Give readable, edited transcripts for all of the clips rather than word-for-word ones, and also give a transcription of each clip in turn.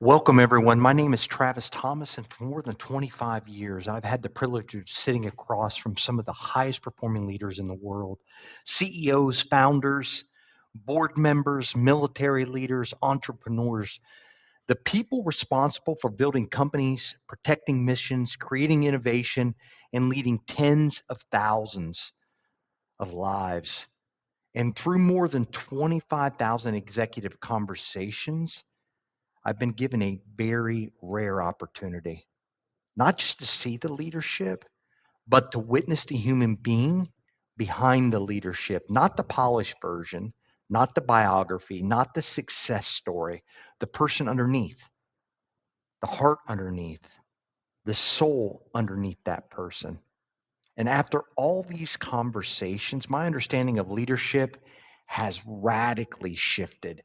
Welcome, everyone. My name is Travis Thomas, and for more than 25 years, I've had the privilege of sitting across from some of the highest performing leaders in the world: CEOs, founders, board members, military leaders, entrepreneurs, the people responsible for building companies, protecting missions, creating innovation, and leading tens of thousands of lives. And through more than 25,000 executive conversations, I've been given a very rare opportunity, not just to see the leadership, but to witness the human being behind the leadership, not the polished version, not the biography, not the success story, the person underneath, the heart underneath, the soul underneath that person. And after all these conversations, my understanding of leadership has radically shifted.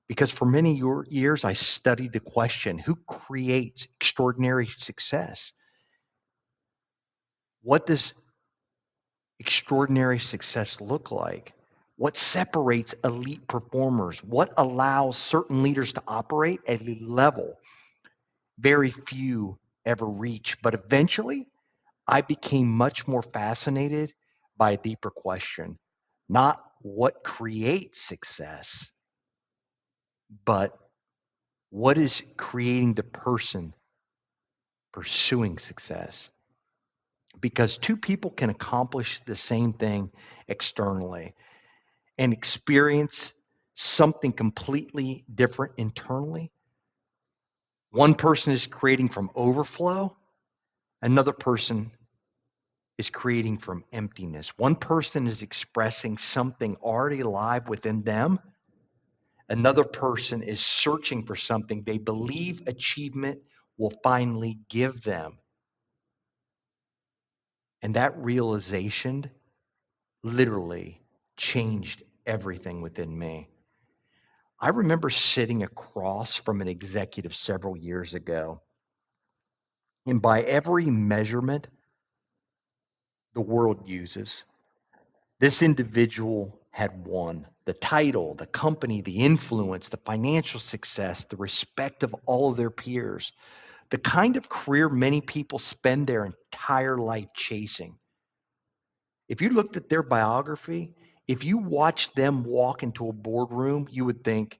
Because for many years, I studied the question: who creates extraordinary success? What does extraordinary success look like? What separates elite performers? What allows certain leaders to operate at a level very few ever reach? But eventually, I became much more fascinated by a deeper question: not what creates success, but what is creating the person pursuing success. Because two people can accomplish the same thing externally and experience something completely different internally. One person is creating from overflow, another person is creating from emptiness. One person is expressing something already alive within them, another person is searching for something they believe achievement will finally give them. And that realization literally changed everything within me. I remember sitting across from an executive several years ago, and by every measurement the world uses, this individual had won: the title, the company, the influence, the financial success, the respect of all of their peers, the kind of career many people spend their entire life chasing. If you looked at their biography, if you watched them walk into a boardroom, you would think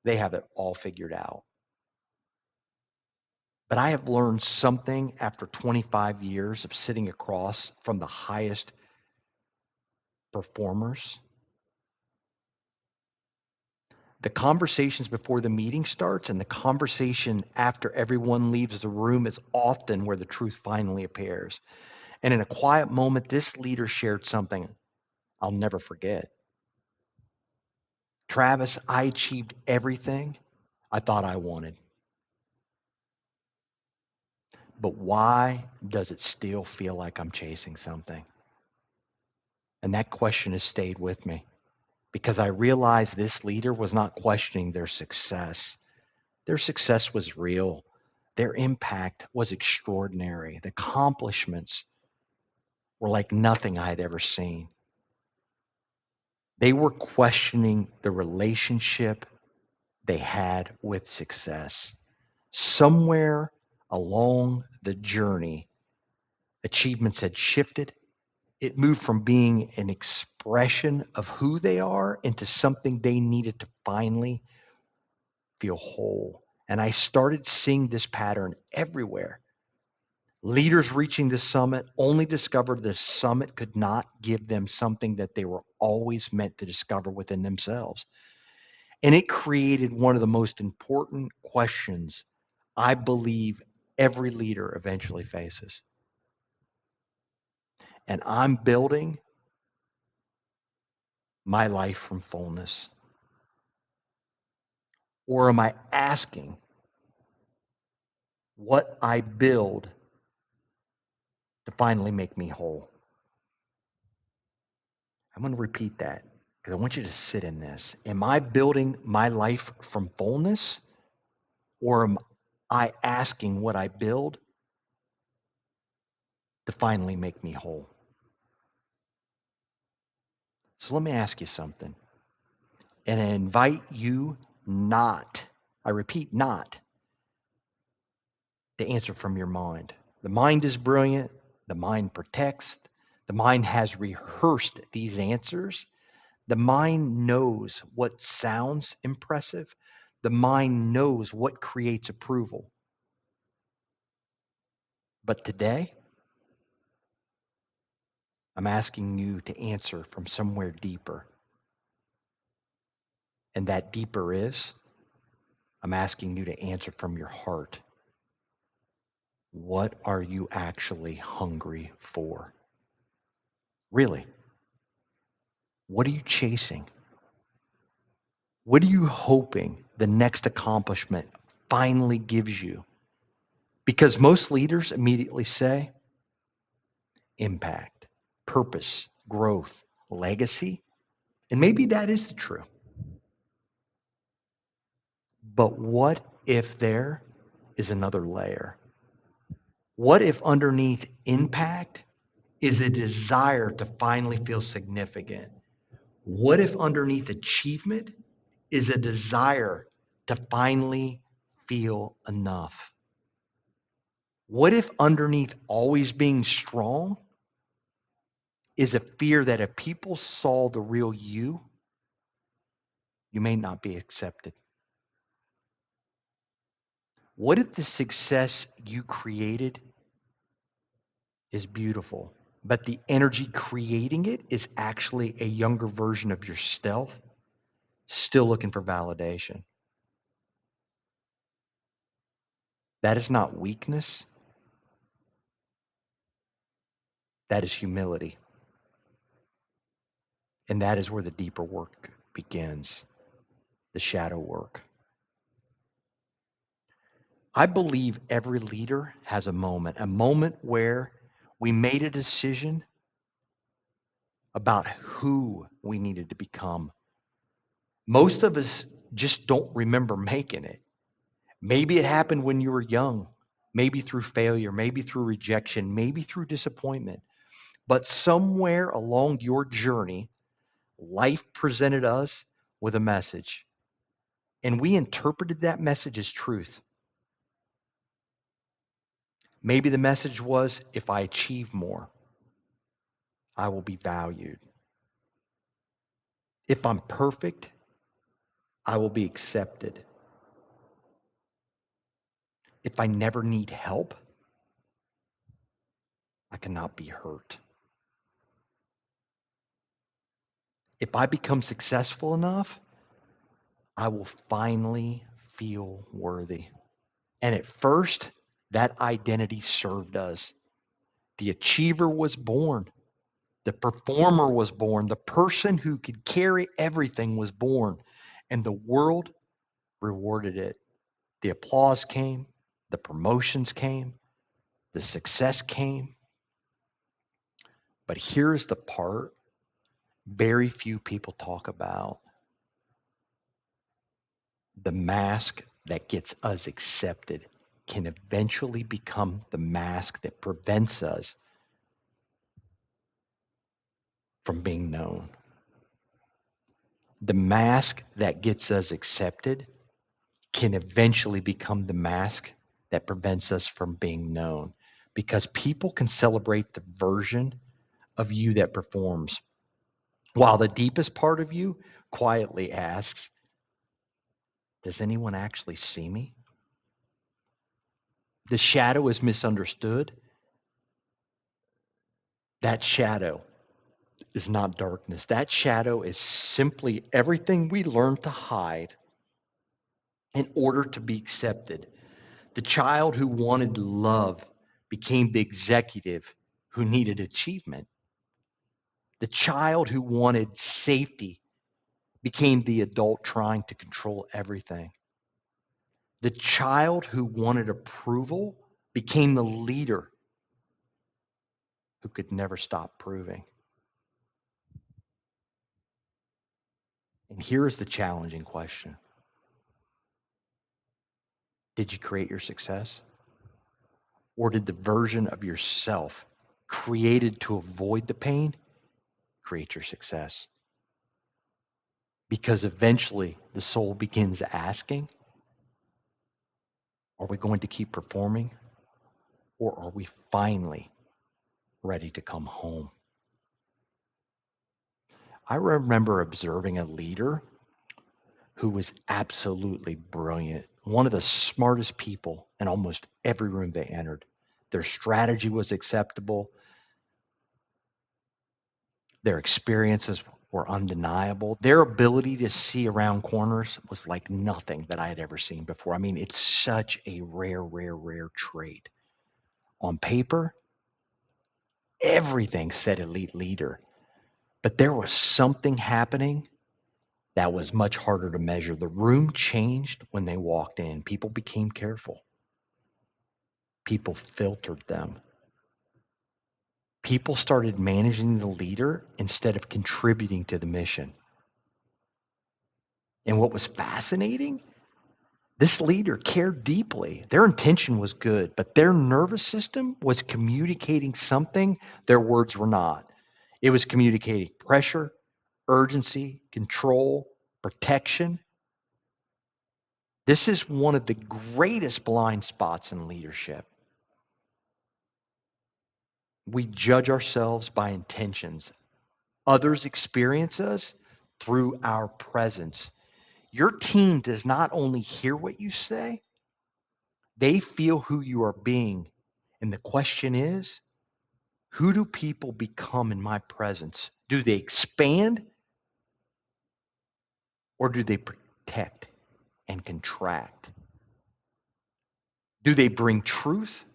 they have it all figured out. But I have learned something after 25 years of sitting across from the highest performers. The conversations before the meeting starts and the conversation after everyone leaves the room is often where the truth finally appears. And in a quiet moment, this leader shared something I'll never forget. Travis, I achieved everything I thought I wanted. But why does it still feel like I'm chasing something? And that question has stayed with me because I realized this leader was not questioning their success. Their success was real. Their impact was extraordinary. The accomplishments were like nothing I had ever seen. They were questioning the relationship they had with success. Somewhere along the journey, achievements had shifted. It moved from being an expression of who they are into something they needed to finally feel whole. And I started seeing this pattern everywhere. Leaders reaching the summit only discovered the summit could not give them something that they were always meant to discover within themselves. And it created one of the most important questions I believe every leader eventually faces. And I'm building my life from fullness. Or am I asking what I build to finally make me whole? I'm going to repeat that because I want you to sit in this. Am I building my life from fullness, or am I asking what I build to finally make me whole? So let me ask you something. And I invite you not, I repeat, not to answer from your mind. The mind is brilliant. The mind protects. The mind has rehearsed these answers. The mind knows what sounds impressive. The mind knows what creates approval. But today, I'm asking you to answer from somewhere deeper. And that deeper is, I'm asking you to answer from your heart. What are you actually hungry for? Really? What are you chasing? What are you hoping the next accomplishment finally gives you? Because most leaders immediately say impact, purpose, growth, legacy. And maybe that is the true. But what if there is another layer? What if underneath impact is a desire to finally feel significant? What if underneath achievement is a desire to finally feel enough? What if underneath always being strong is a fear that if people saw the real you, you may not be accepted? What if the success you created is beautiful, but the energy creating it is actually a younger version of yourself, still looking for validation? That is not weakness, that is humility. And that is where the deeper work begins, the shadow work. I believe every leader has a moment where we made a decision about who we needed to become. Most of us just don't remember making it. Maybe it happened when you were young, maybe through failure, maybe through rejection, maybe through disappointment. But somewhere along your journey, life presented us with a message, and we interpreted that message as truth. Maybe the message was, if I achieve more, I will be valued. If I'm perfect, I will be accepted. If I never need help, I cannot be hurt. If I become successful enough, I will finally feel worthy. And at first, that identity served us. The achiever was born. The performer was born. The person who could carry everything was born. And the world rewarded it. The applause came. The promotions came. The success came. But here's the part very few people talk about: the mask that gets us accepted can eventually become the mask that prevents us from being known. The mask that gets us accepted can eventually become the mask that prevents us from being known, because people can celebrate the version of you that performs, while the deepest part of you quietly asks, does anyone actually see me? The shadow is misunderstood. That shadow is not darkness. That shadow is simply everything we learn to hide in order to be accepted. The child who wanted love became the executive who needed achievement. The child who wanted safety became the adult trying to control everything. The child who wanted approval became the leader who could never stop proving. And here is the challenging question: did you create your success? Or did the version of yourself created to avoid the pain create your success? Because eventually the soul begins asking, are we going to keep performing Or are we finally ready to come home? I remember observing a leader who was absolutely brilliant, one of the smartest people in almost every room they entered. Their strategy was acceptable. Their experiences were undeniable. Their ability to see around corners was like nothing that I had ever seen before. I mean, it's such a rare trait. On paper, everything said elite leader, but there was something happening that was much harder to measure. The room changed when they walked in. People became careful. People filtered them. People started managing the leader instead of contributing to the mission. And what was fascinating, this leader cared deeply. Their intention was good, but their nervous system was communicating something their words were not. It was communicating pressure, urgency, control, protection. This is one of the greatest blind spots in leadership. We judge ourselves by intentions. Others experience us through our presence. Your team does not only hear what you say, they feel who you are being. And the question is, who do people become in my presence? Do they expand or do they protect and contract? Do they bring truth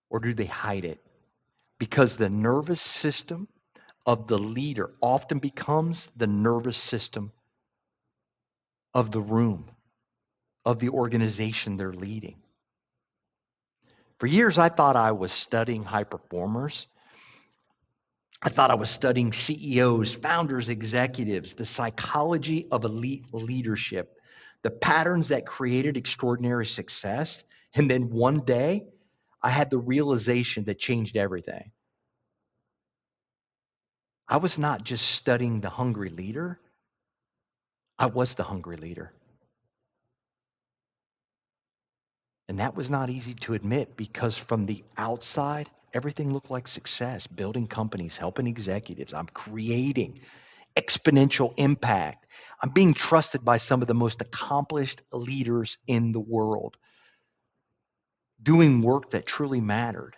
or do they hide it? Because the nervous system of the leader often becomes the nervous system of the room, of the organization they're leading. For years, I thought I was studying high performers. I thought I was studying CEOs, founders, executives, the psychology of elite leadership, the patterns that created extraordinary success. And then one day, I had the realization that changed everything. I was not just studying the hungry leader, I was the hungry leader. And that was not easy to admit because from the outside, everything looked like success, building companies, helping executives. I'm creating exponential impact. I'm being trusted by some of the most accomplished leaders in the world, doing work that truly mattered.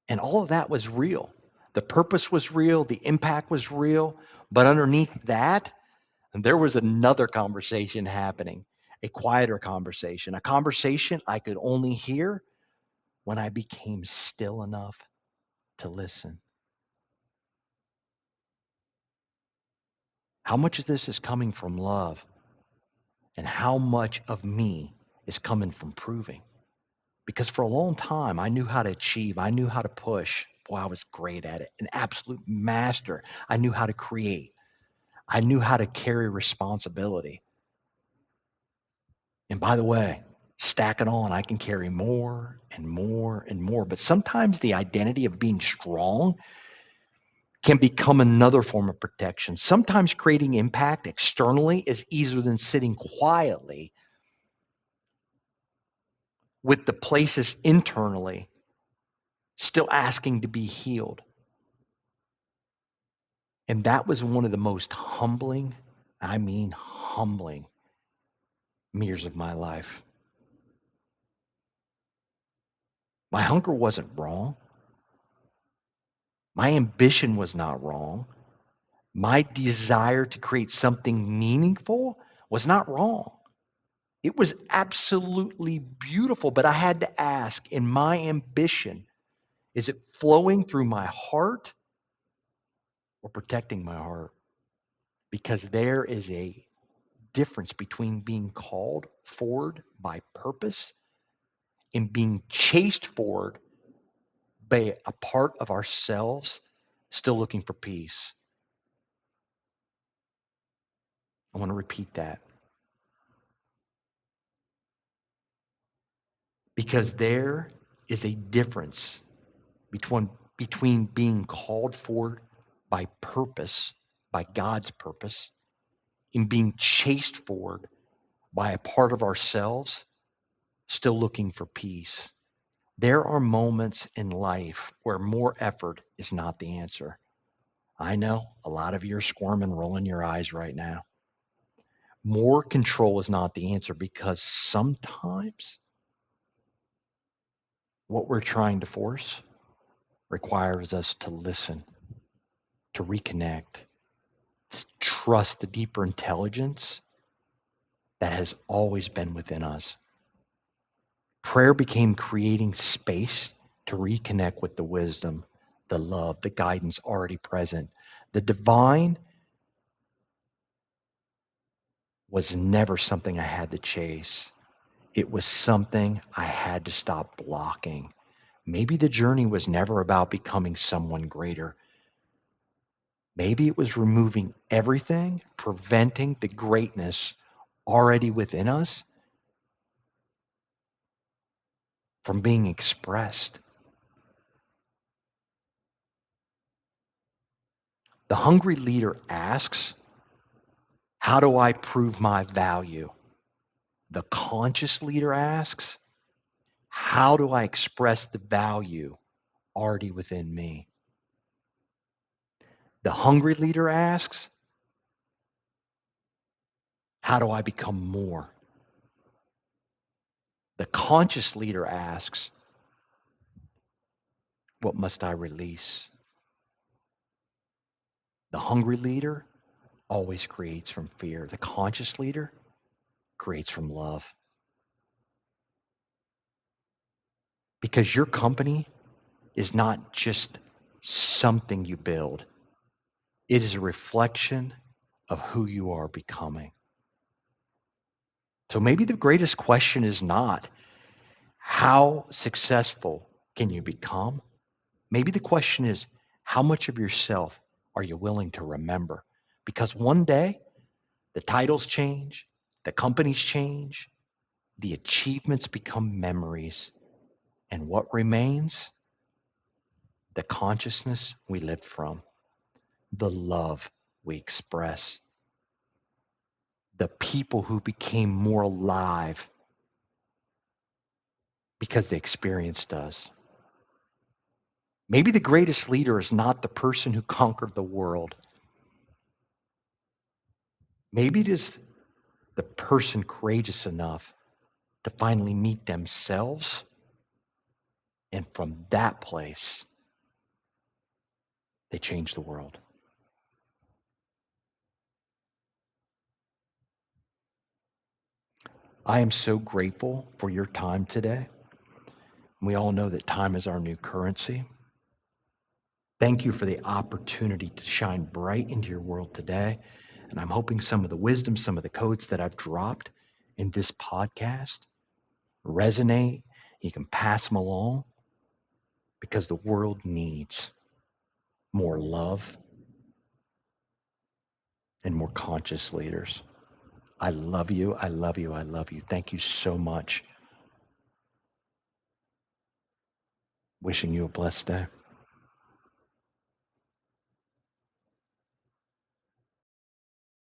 And all of that was real. The purpose was real, the impact was real, but underneath that, there was another conversation happening, a quieter conversation, a conversation I could only hear when I became still enough to listen. How much of this is coming from love? And how much of me is coming from proving? Because for a long time, I knew how to achieve. I knew how to push. Boy, I was great at it, an absolute master. I knew how to create. I knew how to carry responsibility. And by the way, stack it on, I can carry more and more and more. But sometimes the identity of being strong can become another form of protection. Sometimes creating impact externally is easier than sitting quietly with the places internally still asking to be healed. And that was one of the most humbling, I mean humbling, years of my life. My hunger wasn't wrong. My ambition was not wrong. My desire to create something meaningful was not wrong. It was absolutely beautiful, but I had to ask, in my ambition, is it flowing through my heart or protecting my heart? Because there is a difference between being called forward by purpose and being chased forward by a part of ourselves still looking for peace. I want to repeat that. Because there is a difference between being called forward by purpose, by God's purpose, and being chased forward by a part of ourselves still looking for peace. There are moments in life where more effort is not the answer. I know a lot of you are squirming, rolling your eyes right now. More control is not the answer because sometimes what we're trying to force requires us to listen, to reconnect, to trust the deeper intelligence that has always been within us. Prayer became creating space to reconnect with the wisdom, the love, the guidance already present. The divine was never something I had to chase. It was something I had to stop blocking. Maybe the journey was never about becoming someone greater. Maybe it was removing everything, preventing the greatness already within us from being expressed. The hungry leader asks, how do I prove my value? The conscious leader asks, how do I express the value already within me? The hungry leader asks, how do I become more? The conscious leader asks, what must I release? The hungry leader always creates from fear. The conscious leader creates from love. Because your company is not just something you build, it is a reflection of who you are becoming. So maybe the greatest question is not how successful can you become? Maybe the question is how much of yourself are you willing to remember? Because one day the titles change, the companies change, the achievements become memories. And what remains? The consciousness we live from, the love we express, the people who became more alive because they experienced us. Maybe the greatest leader is not the person who conquered the world. Maybe it is the person courageous enough to finally meet themselves, and from that place, they change the world. I am so grateful for your time today. We all know that time is our new currency. Thank you for the opportunity to shine bright into your world today. And I'm hoping some of the wisdom, some of the codes that I've dropped in this podcast resonate. You can pass them along because the world needs more love and more conscious leaders. I love you. I love you. I love you. Thank you so much. Wishing you a blessed day.